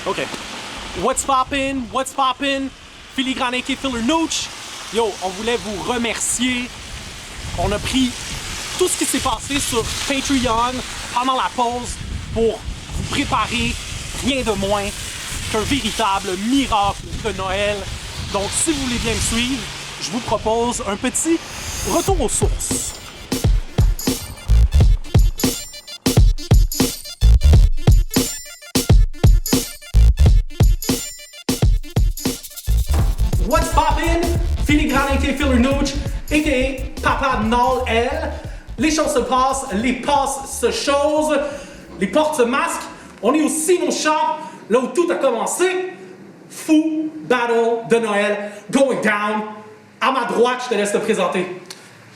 OK. What's poppin'? What's poppin'? Filigrane AK Filler Nooch. Yo, on voulait vous remercier. On a pris tout ce qui s'est passé sur Patreon pendant la pause pour vous préparer rien de moins qu'un véritable miracle de Noël. Donc, si vous voulez bien me suivre, je vous propose un petit retour aux sources. What's poppin'? Filigrane AK Filler Nooch, a.k.a. Papa Nall L. Les choses se passent, les passes se chose, les portes se masquent. On est au Simon Shop, là où tout a commencé. Fou Battle de Noël, going down. À ma droite, je te laisse te présenter.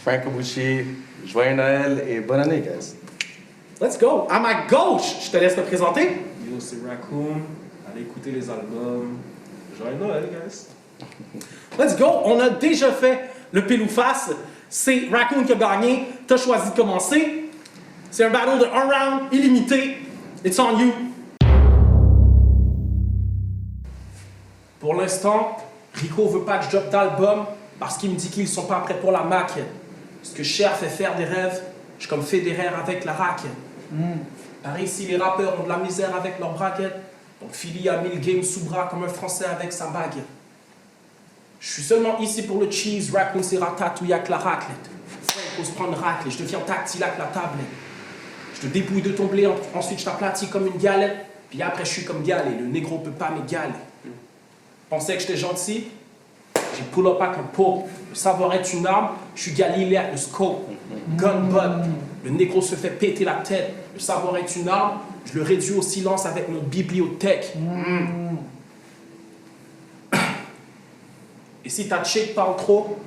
Franco Bucci, joyeux Noël et bonne année, guys. Let's go. À ma gauche, je te laisse te présenter. Yo, c'est Raccoon. Allez écouter les albums. Joyeux Noël, guys. Let's go. On a déjà fait le pile ou face. C'est Raccoon qui a gagné. T'as choisi de commencer. C'est un battle de 1 round illimité. It's on you. Pour l'instant, Rico veut pas que je drop d'album parce qu'il me dit qu'ils sont pas prêts pour la Mac. Parce que Cher fait faire des rêves, je suis comme Federer avec la rack. Pareil, ici, les rappeurs ont de la misère avec leur braquette. Donc Philly a mis le game sous bras comme un Français avec sa bague. Je suis seulement ici pour le cheese, Raccoon c'est ratatouille avec la raclette. Franco se prendre raclette, je deviens tactile avec la tablette. Je te dépouille de ton blé, ensuite je t'aplatis comme une galette. Puis après je suis comme Galé, le négro peut pas m'égaler. Pensais que j'étais gentil, j'ai pull up avec un pot. Le savoir est une arme, je suis Galilée avec le scope. Gun butt, le négro se fait péter la tête. Le savoir est une arme, je le réduis au silence avec mon bibliothèque. Et si ta chick parle trop,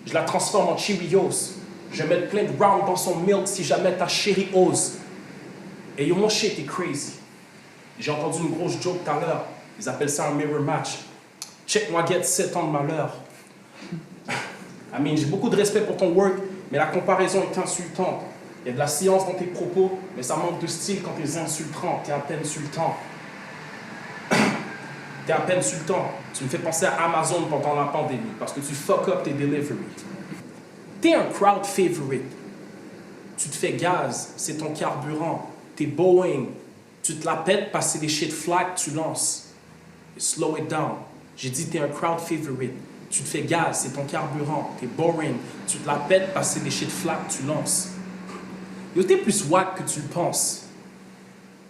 je la transforme en Cheerios. Je vais mettre plein de rounds dans son milk si jamais ta chérie ose. Et yo, mon shit est crazy. J'ai entendu une grosse joke tout à l'heure. Ils appellent ça un mirror match. Check-moi get 7 ans de malheur. I mean, j'ai beaucoup de respect pour ton work, mais la comparaison est insultante. Il y a de la science dans tes propos, mais ça manque de style quand t'es insultant. T'es à peine sultan. T'es à peine sultan. Tu me fais penser à Amazon pendant la pandémie parce que tu fuck up tes deliveries. T'es un crowd favorite. Tu te fais gaz, c'est ton carburant. T'es Boeing. Tu te la pètes parce que c'est des shit flag que tu lances. Et slow it down. J'ai dit t'es un crowd favorite. Tu te fais gaz, c'est ton carburant. T'es boring. Tu te la pètes parce que c'est des shit flag que tu lances. Yo, t'es plus wack que tu le penses.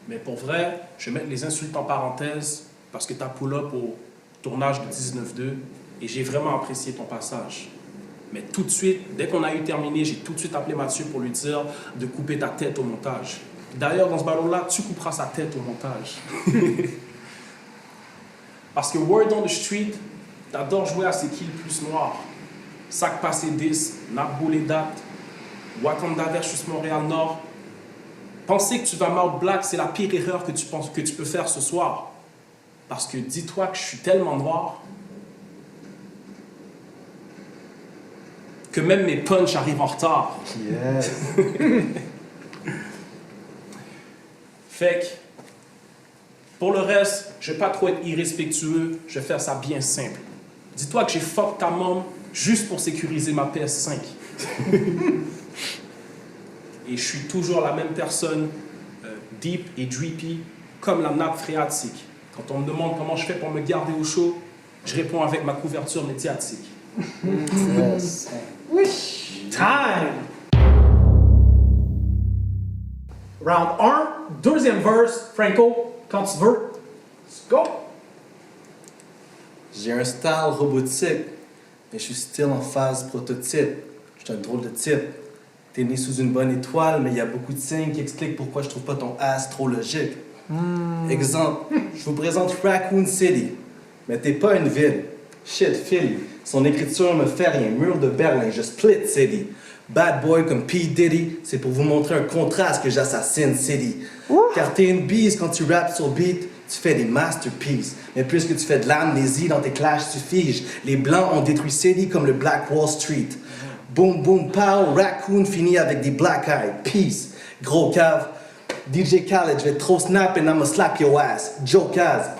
Mais pour vrai, je vais mettre les insultes en parenthèse parce que t'as pull-up au tournage de 19-2 et j'ai vraiment apprécié ton passage. Mais tout de suite, dès qu'on a eu terminé, j'ai tout de suite appelé Mathieu pour lui dire de couper ta tête au montage. D'ailleurs, dans ce ballon-là, tu couperas sa tête au montage. Parce que word on the street, t'adores jouer à c'est qui le plus noir. Sac passé 10, Nabou les dates, Wakanda versus Montréal-Nord. Penser que tu vas mouth black, c'est la pire erreur que tu penses que tu peux faire ce soir. Parce que dis-toi que je suis tellement noir que même mes punchs arrivent en retard. Yes. Fait que, pour le reste, je vais pas trop être irrespectueux, je vais faire ça bien simple. Dis-toi que j'ai fuck ta mom juste pour sécuriser ma PS5. Et je suis toujours la même personne, deep et drippy, comme la nappe phréatique. Quand on me demande comment je fais pour me garder au chaud, je réponds avec ma couverture médiatique. Yes. Time! Round 1, deuxième verse. Franco, quand tu veux. Let's go! J'ai un style robotique, mais je suis still en phase prototype. Je suis un drôle de type. T'es né sous une bonne étoile, mais il y a beaucoup de signes qui expliquent pourquoi je trouve pas ton ass trop logique. Exemple, je vous présente Raccoon City, mais t'es pas une ville. Shit, Philly. Son écriture me fait rien. Mur de Berlin, je split City. Bad boy comme P. Diddy, c'est pour vous montrer un contraste que j'assassine City. Car t'es une bise quand tu rappes sur beat, tu fais des masterpieces. Mais puisque tu fais de l'amnésie dans tes clashs, tu figes. Les Blancs ont détruit City comme le Black Wall Street. Boom, boom, pow, Raccoon finit avec des black eyes. Peace. Gros cave, DJ Khaled, je vais trop snap and I'ma slap your ass. Joe Kaz.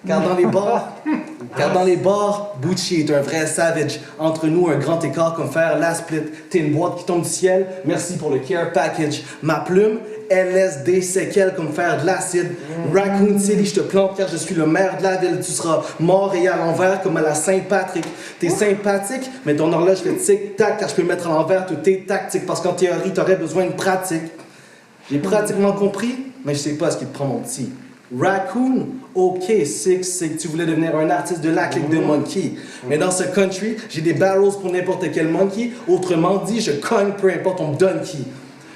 Car dans les bars, Bucci est un vrai savage. Entre nous, un grand écart comme faire la split. T'es une boîte qui tombe du ciel, merci pour le care package. Ma plume, elle laisse des séquelles comme faire de l'acide. Raccoon City, je te plante car je suis le maire de la ville. Tu seras mort et à l'envers comme à la Saint-Patrick. T'es sympathique, mais ton horloge fait tic-tac car je peux mettre à l'envers toutes tes tactiques. Parce qu'en théorie, t'aurais besoin de pratique. J'ai pratiquement compris, mais je sais pas ce qui te prend mon petit. Raccoon, ok, Six, c'est que tu voulais devenir un artiste de la clique de Monkey. Mais dans ce country, j'ai des barrels pour n'importe quel monkey. Autrement dit, je cogne peu importe on me donne qui.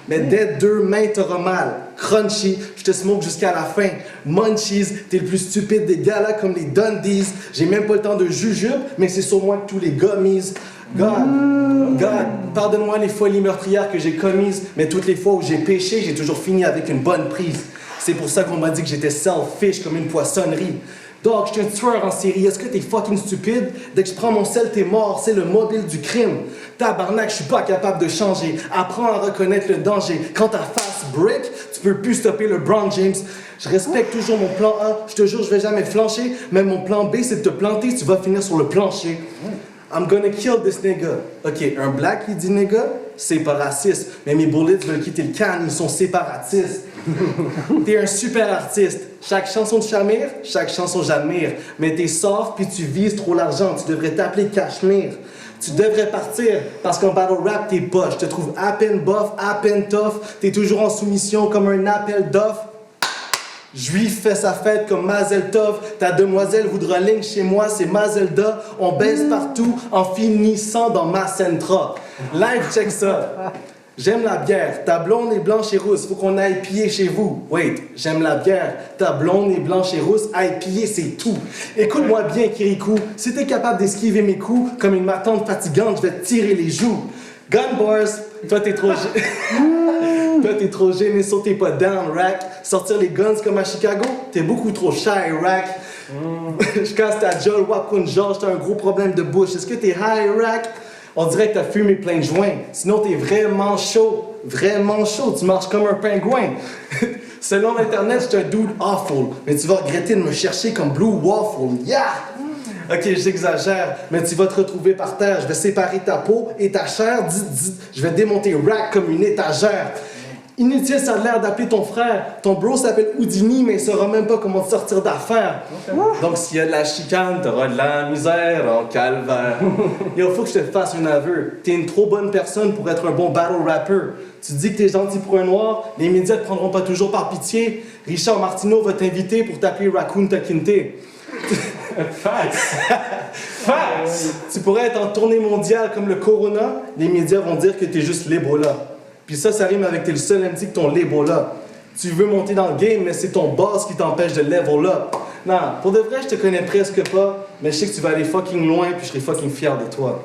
Mais dès 2 mains, t'auras mal. Crunchy, je te smoke jusqu'à la fin. Munchies, t'es le plus stupide des galas comme les Dundies. J'ai même pas le temps de jujube, mais c'est sur moi que tous les gummies. God, pardonne-moi les folies meurtrières que j'ai commises, mais toutes les fois où j'ai péché, j'ai toujours fini avec une bonne prise. C'est pour ça qu'on m'a dit que j'étais selfish comme une poissonnerie. Dog, je suis un tueur en série, est-ce que t'es fucking stupide? Dès que je prends mon sel, t'es mort, c'est le mobile du crime. Tabarnak, je suis pas capable de changer. Apprends à reconnaître le danger. Quand ta face break, tu peux plus stopper le LeBron James. Je respecte toujours mon plan A, je te jure, je vais jamais flancher. Même mon plan B, c'est de te planter, tu vas finir sur le plancher. I'm gonna kill this nigga. Ok, un black qui dit nigga, c'est pas raciste. Mais mes bullets veulent quitter le can, ils sont séparatistes. T'es un super artiste. Chaque chanson de Shamir, chaque chanson j'admire. Mais t'es soft puis tu vises trop l'argent. Tu devrais t'appeler Cachemire. Tu devrais partir parce qu'en battle rap t'es pas. Je te trouve à peine buff, à peine tough. T'es toujours en soumission comme un appel d'offre. Juif fait sa fête comme Mazel Tov. Ta demoiselle voudra ligne chez moi, c'est Mazelda. On baisse partout en finissant dans ma Centra. Live, check ça. J'aime la bière, ta blonde est blanche et rousse, faut qu'on aille piller chez vous. Wait, j'aime la bière, ta blonde est blanche et rousse, aille piller, c'est tout. Écoute-moi bien, Kirikou, si t'es capable d'esquiver mes coups, comme une matante fatigante, je vais te tirer les joues. Gun bars, toi t'es trop toi t'es trop gêné, sautez pas down, rack. Sortir les guns comme à Chicago, t'es beaucoup trop shy, rack. Je casse ta jolle, Wapun George, t'as un gros problème de bouche. Est-ce que t'es high, rack? On dirait que t'as fumé plein de joints. Sinon, t'es vraiment chaud. Vraiment chaud. Tu marches comme un pingouin. Selon Internet, je suis un dude awful. Mais tu vas regretter de me chercher comme Blue Waffle. Yeah! Ok, j'exagère, mais tu vas te retrouver par terre. Je vais séparer ta peau et ta chair. Je vais démonter rack comme une étagère. Inutile, ça a l'air d'appeler ton frère. Ton bro s'appelle Houdini, mais il saura même pas comment te sortir d'affaire. Donc, s'il y a de la chicane, t'auras de la misère en calvaire. Il faut que je te fasse un aveu. T'es une trop bonne personne pour être un bon battle rapper. Tu dis que t'es gentil pour un noir, les médias te prendront pas toujours par pitié. Richard Martineau va t'inviter pour t'appeler Raccoon Takinte. Tu pourrais être en tournée mondiale comme le Corona, les médias vont dire que t'es juste l'Ebola. Puis ça rime avec t'es le seul MC que ton l'Ebola. Tu veux monter dans le game, mais c'est ton boss qui t'empêche de level up. Non, pour de vrai, je te connais presque pas, mais je sais que tu vas aller fucking loin, puis je serai fucking fier de toi.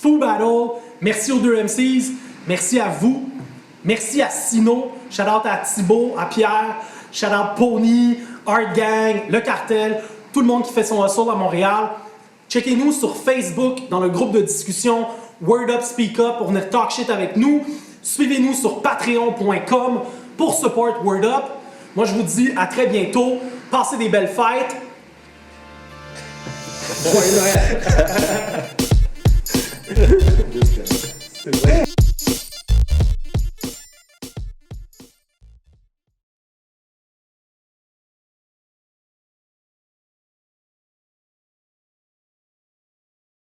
Fou Battle, merci aux 2 MCs, merci à vous, merci à Sino, shout out à Thibaut, à Pierre, shout out Pony, Art Gang, Le Cartel, tout le monde qui fait son hustle à Montréal. Checkez-nous sur Facebook dans le groupe de discussion Word Up Speak Up pour venir talk shit avec nous. Suivez-nous sur patreon.com pour support Word Up. Moi je vous dis à très bientôt, passez des belles fêtes. Joyeux Noël.